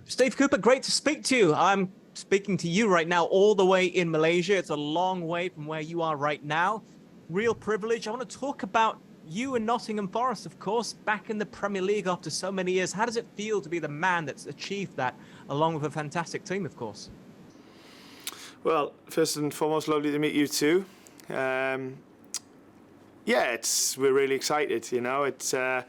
Steve Cooper, great to speak to you. I'm speaking to you right now all the way in Malaysia. It's a long way from where you are right now. Real privilege. I want to talk about you and Nottingham Forest, of course, back in the Premier League after so many years. How does it feel to be the man that's achieved that, along with a fantastic team, of course? Well, first and foremost, lovely to meet you too. We're really excited. You know, it's not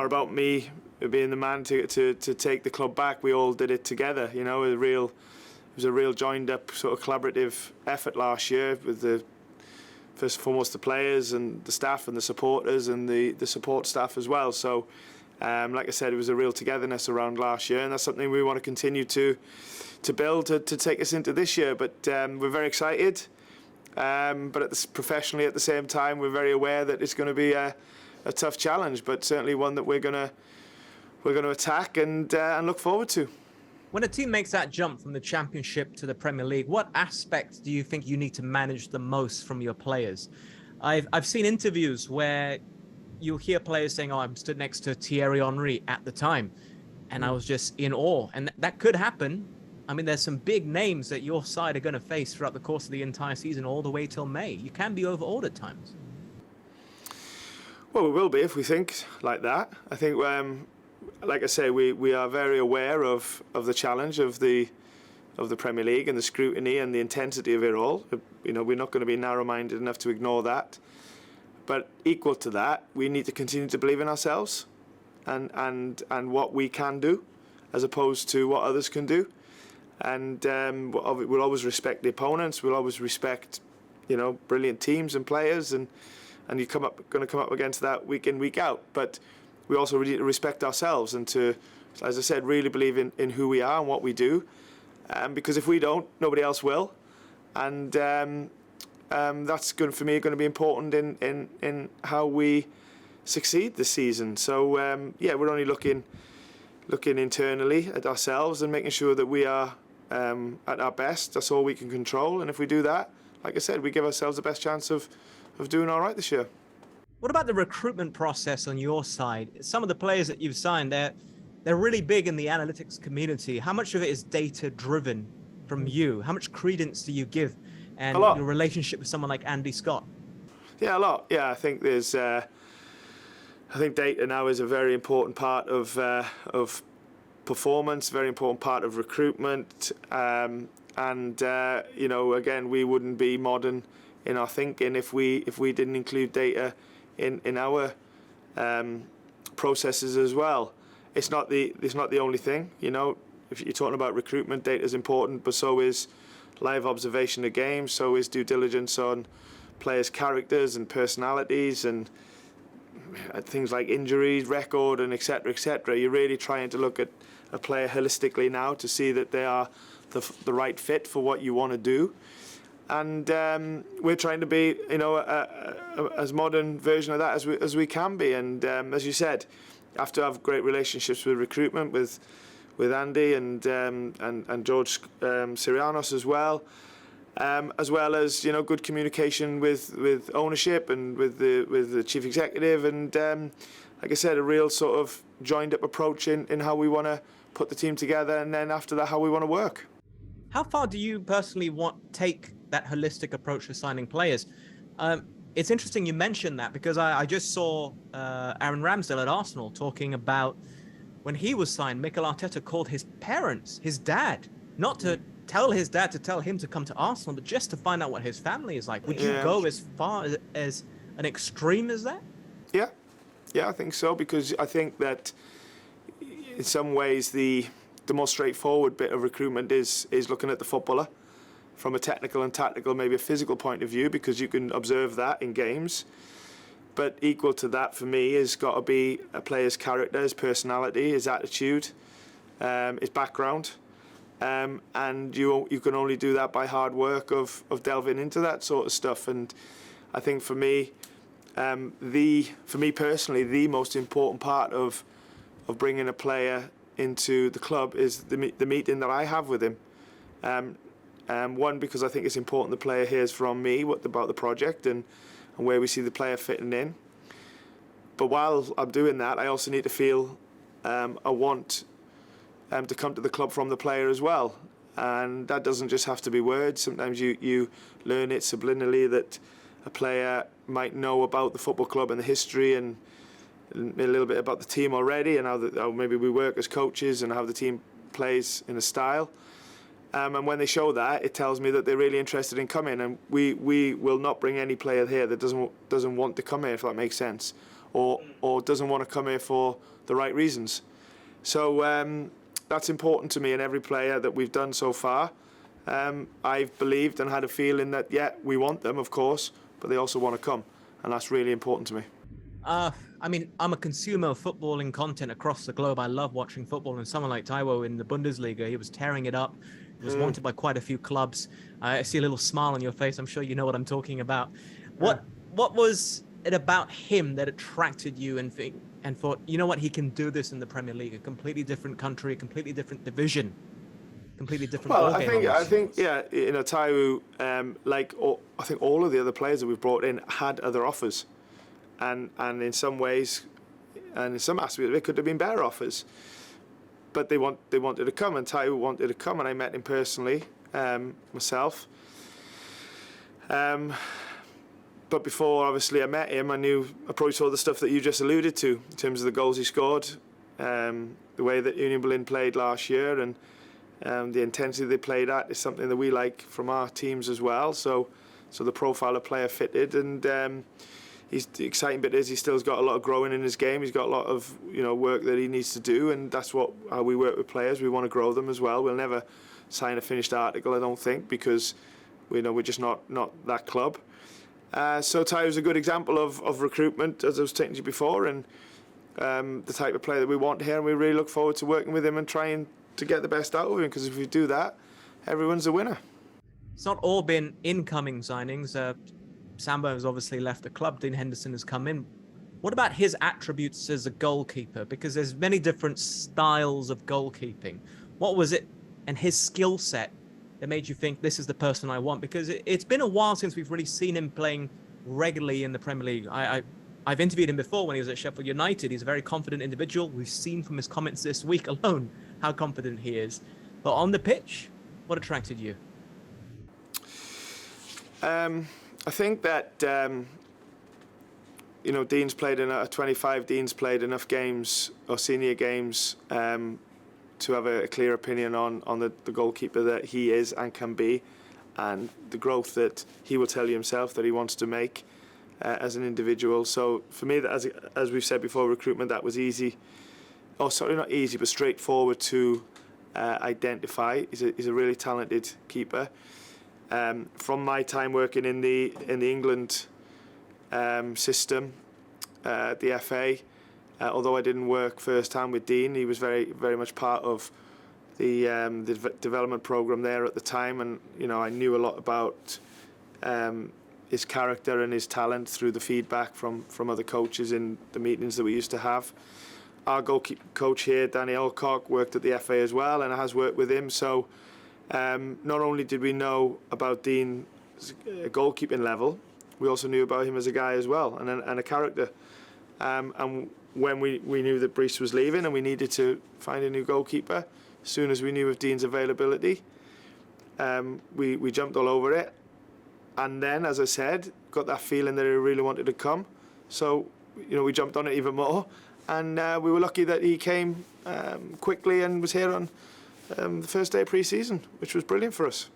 about me being the man to take the club back. We all did it together. You know, it was a real joined up sort of collaborative effort last year with the first and foremost the players and the staff and the supporters and the support staff as well. So, like I said, it was a real togetherness around last year, and that's something we want to continue to build to take us into this year. But we're very excited. But professionally at the same time, we're very aware that it's going to be a tough challenge, but certainly one that we're going to attack and look forward to. When a team makes that jump from the Championship to the Premier League, what aspects do you think you need to manage the most from your players? I've seen interviews where you'll hear players saying, "Oh, I'm stood next to Thierry Henry at the time, and I was just in awe." And that could happen. I mean, there's some big names that your side are going to face throughout the course of the entire season, all the way till May. You can be overawed at times. Well, we will be if we think like that. I think, like I say, we are very aware of the challenge of the Premier League and the scrutiny and the intensity of it all. You know, we're not going to be narrow-minded enough to ignore that. But equal to that, we need to continue to believe in ourselves and what we can do, as opposed to what others can do. And we'll always respect the opponents. We'll always respect, you know, brilliant teams and players, and you're going to come up against that week in, week out. But we also need to respect ourselves and to, as I said, really believe in who we are and what we do. Because if we don't, nobody else will. And that's for me going to be important in how we succeed this season. So we're only looking internally at ourselves and making sure that we are at our best. That's all we can control, and if we do that, like I said, we give ourselves the best chance of doing all right this year. What about the recruitment process on your side? Some of the players that you've signed, they're really big in the analytics community. How much of it is data driven from you? How much credence do you give? And your relationship with someone like Andy Scott? Yeah, a lot. Yeah, I think there's I think data now is a very important part of performance, very important part of recruitment, and you know, again, we wouldn't be modern in our thinking if we didn't include data in our processes as well. It's not the only thing. You know, if you're talking about recruitment, data is important, but so is live observation of games, so is due diligence on players' characters and personalities and things like injuries, record, and etc., etc. You're really trying to look at a player holistically now to see that they are the right fit for what you want to do. And we're trying to be, you know, as modern version of that as we can be. And as you said, have to have great relationships with recruitment with Andy and George Sirianos as well as, you know, good communication with ownership and with the chief executive, and like I said, a real sort of joined up approach in how we want to put the team together, and then after that, how we want to work. How far do you personally take that holistic approach to signing players? It's interesting you mentioned that, because I just saw Aaron Ramsdale at Arsenal talking about when he was signed, Mikel Arteta called his parents, his dad, not to tell his dad to tell him to come to Arsenal, but just to find out what his family is like. Would you go as far as an extreme as that? Yeah, I think so, because I think that in some ways the more straightforward bit of recruitment is looking at the footballer from a technical and tactical, maybe a physical point of view, because you can observe that in games. But equal to that for me has got to be a player's character, his personality, his attitude, his background. And you can only do that by hard work of delving into that sort of stuff. And I think for me personally, the most important part of bringing a player into the club is the meeting that I have with him. One, because I think it's important the player hears from me about the project and where we see the player fitting in. But while I'm doing that, I also need to feel I want to come to the club from the player as well. And that doesn't just have to be words. Sometimes you learn it subliminally that a player might know about the football club and the history and a little bit about the team already, and how maybe we work as coaches and how the team plays in a style. And when they show that, it tells me that they're really interested in coming. And we will not bring any player here that doesn't want to come here, if that makes sense, or doesn't want to come here for the right reasons. So that's important to me, and every player that we've done so far, I've believed and had a feeling that, yeah, we want them, of course, but they also want to come, and that's really important to me. I mean, I'm a consumer of footballing content across the globe. I love watching football, and someone like Taiwo in the Bundesliga, he was tearing it up. He was wanted by quite a few clubs. I see a little smile on your face. I'm sure you know what I'm talking about. What was it about him that attracted you and thought, you know what, he can do this in the Premier League, a completely different country, a completely different division, completely different ball game? I think, yeah, you know, Taiwo, I think all of the other players that we've brought in had other offers, and in some ways, and in some aspects, it could have been better offers, but they wanted to come, and Taiwo wanted to come, and I met him personally, myself. But before, obviously, I met him, I probably saw the stuff that you just alluded to in terms of the goals he scored, the way that Union Berlin played last year, and the intensity they played at is something that we like from our teams as well. So the profile of player fitted, and the exciting bit is he still's got a lot of growing in his game. He's got a lot of work that he needs to do, and that's how we work with players. We want to grow them as well. We'll never sign a finished article, I don't think, because we're just not that club. So Taiwo's a good example of recruitment, as I was saying to you before, and the type of player that we want here, and we really look forward to working with him and trying to get the best out of him, because if we do that, everyone's a winner. It's not all been incoming signings. Samba has obviously left the club. Dean Henderson has come in. What about his attributes as a goalkeeper? Because there's many different styles of goalkeeping. What was it and his skill set that made you think this is the person I want? Because it's been a while since we've really seen him playing regularly in the Premier League. I've interviewed him before when he was at Sheffield United. He's a very confident individual. We've seen from his comments this week alone how confident he is. But on the pitch, what attracted you? I think that Dean's played in 25. Dean's played enough games or senior games to have a clear opinion on the goalkeeper that he is and can be, and the growth that he will tell you himself that he wants to make as an individual. So for me, that as we've said before, recruitment, that was easy. Oh, sorry, not easy, but straightforward to identify. He's a really talented keeper. From my time working in the England system at the FA, although I didn't work firsthand with Dean, he was very, very much part of the development program there at the time, and I knew a lot about his character and his talent through the feedback from other coaches in the meetings that we used to have. Our goalkeeper coach here, Danny Alcock, worked at the FA as well, and has worked with him. So not only did we know about Dean's goalkeeping level, we also knew about him as a guy as well, and a character. And when we knew that Brees was leaving and we needed to find a new goalkeeper, as soon as we knew of Dean's availability, we jumped all over it. And then, as I said, got that feeling that he really wanted to come. So, we jumped on it even more. And we were lucky that he came quickly and was here on the first day of pre-season, which was brilliant for us.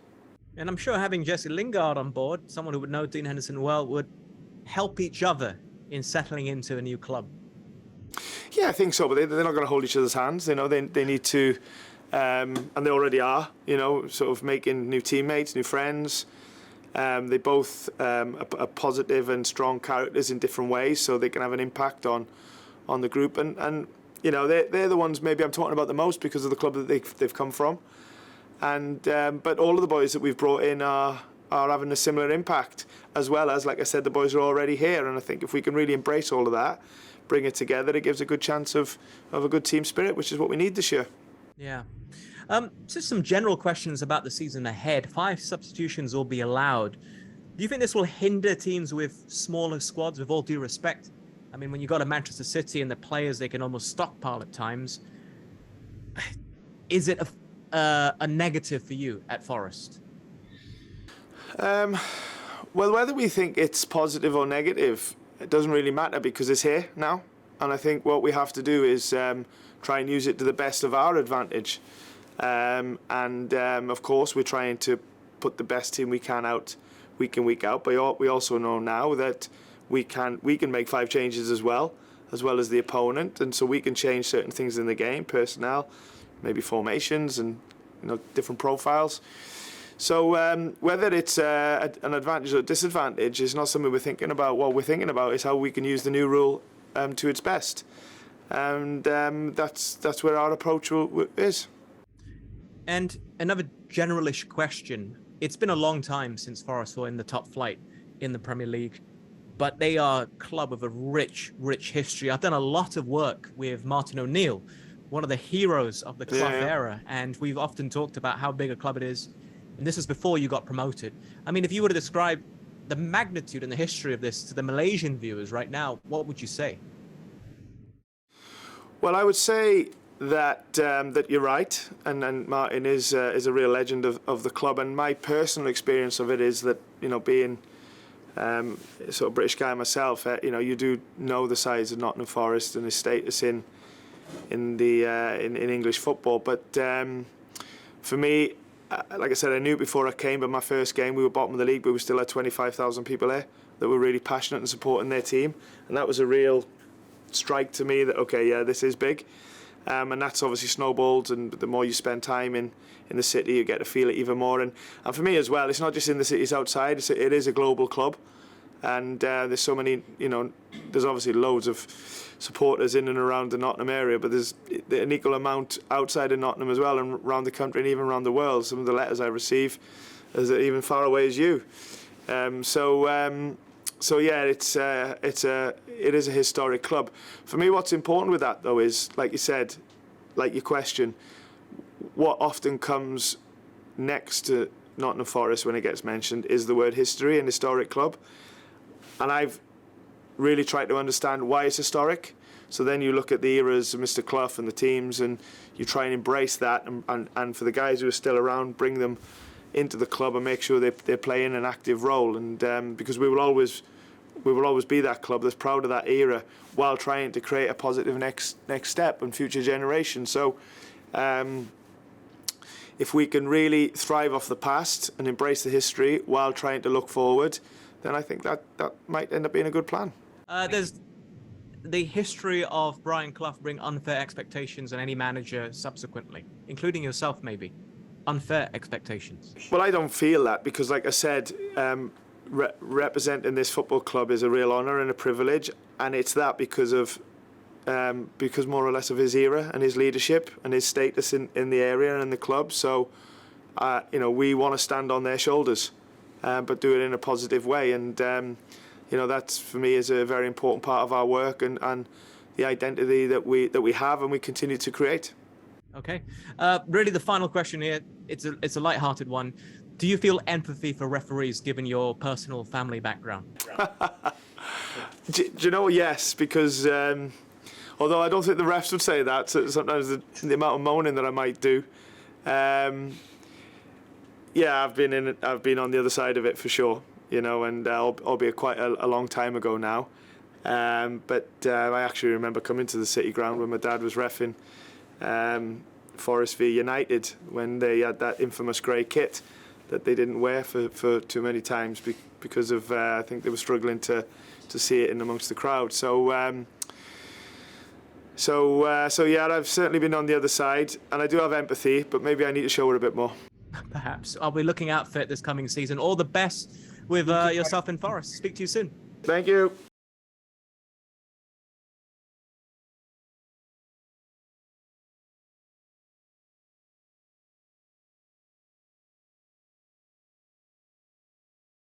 And I'm sure having Jesse Lingard on board, someone who would know Dean Henderson well, would help each other in settling into a new club. Yeah, I think so, but they're not going to hold each other's hands. They need to, and they already are, sort of making new teammates, new friends. They both are positive and strong characters in different ways, so they can have an impact on the group. And they're the ones maybe I'm talking about the most because of the club that they've come from. And but all of the boys that we've brought in are having a similar impact, as well as, like I said, the boys are already here. And I think if we can really embrace all of that, bring it together, it gives a good chance of a good team spirit, which is what we need this year. Yeah. Just some general questions about the season ahead. 5 substitutions will be allowed. Do you think this will hinder teams with smaller squads, with all due respect? I mean, when you got a Manchester City and the players, they can almost stockpile at times. is it a negative for you at Forest? Well, whether we think it's positive or negative, it doesn't really matter because it's here now. And I think what we have to do is try and use it to the best of our advantage. Of course, we're trying to put the best team we can out week in, week out. But we also know now that we can make 5 changes as well as the opponent. And so we can change certain things in the game, personnel, maybe formations and different profiles. So whether it's an advantage or a disadvantage is not something we're thinking about. What we're thinking about is how we can use the new rule to its best. And that's where our approach is. And another generalish question. It's been a long time since Forest were in the top flight in the Premier League, but they are a club with a rich history. I've done a lot of work with Martin O'Neill, one of the heroes of the Clough era, and we've often talked about how big a club it is. And this is before you got promoted. I mean, if you were to describe the magnitude and the history of this to the Malaysian viewers right now, what would you say? Well, I would say that that you're right, and Martin is a real legend of the club. And my personal experience of it is that being sort of British guy myself, you do know the size of Nottingham Forest and his status in English football. But for me, like I said, I knew before I came, but my first game, we were bottom of the league, but we still had 25,000 people there that were really passionate and supporting their team. And that was a real strike to me that, okay, yeah, this is big. And that's obviously snowballed, and the more you spend time in the city, you get to feel it even more. And for me as well, it's not just in the cities outside, it is a global club. And there's so many, there's obviously loads of supporters in and around the Nottingham area, but there's an equal amount outside of Nottingham as well, and around the country and even around the world. Some of the letters I receive is even far away as you. So yeah, it is a historic club. For me, what's important with that though is, like you said, like your question, what often comes next to Nottingham Forest when it gets mentioned is the word history and historic club. And I've really tried to understand why it's historic. So then you look at the eras of Mr. Clough and the teams, and you try and embrace that, and for the guys who are still around, bring them into the club and make sure they're playing an active role. And because we will always be that club that's proud of that era, while trying to create a positive next step and future generations. So if we can really thrive off the past and embrace the history while trying to look forward, then I think that might end up being a good plan. There's the history of Brian Clough bring unfair expectations on any manager subsequently, including yourself maybe. Unfair expectations. Well, I don't feel that because, like I said, representing this football club is a real honour and a privilege, and it's that because more or less of his era and his leadership and his status in the area and in the club. So, we want to stand on their shoulders, but do it in a positive way. And that's for me is a very important part of our work and the identity that we have and we continue to create. Okay, really the final question here. It's a light-hearted one. Do you feel empathy for referees given your personal family background? Do you know? Yes, because although I don't think the refs would say that, so sometimes the amount of moaning that I might do. Yeah, I've been on the other side of it for sure, and albeit quite a long time ago now. But I actually remember coming to the City Ground when my dad was reffing Forest v United when they had that infamous grey kit that they didn't wear for too many times because of I think they were struggling to see it in amongst the crowd. So yeah, I've certainly been on the other side, and I do have empathy, but maybe I need to show it a bit more. Perhaps. I'll be looking out for it this coming season. All the best with yourself in Forest. Speak to you soon. Thank you.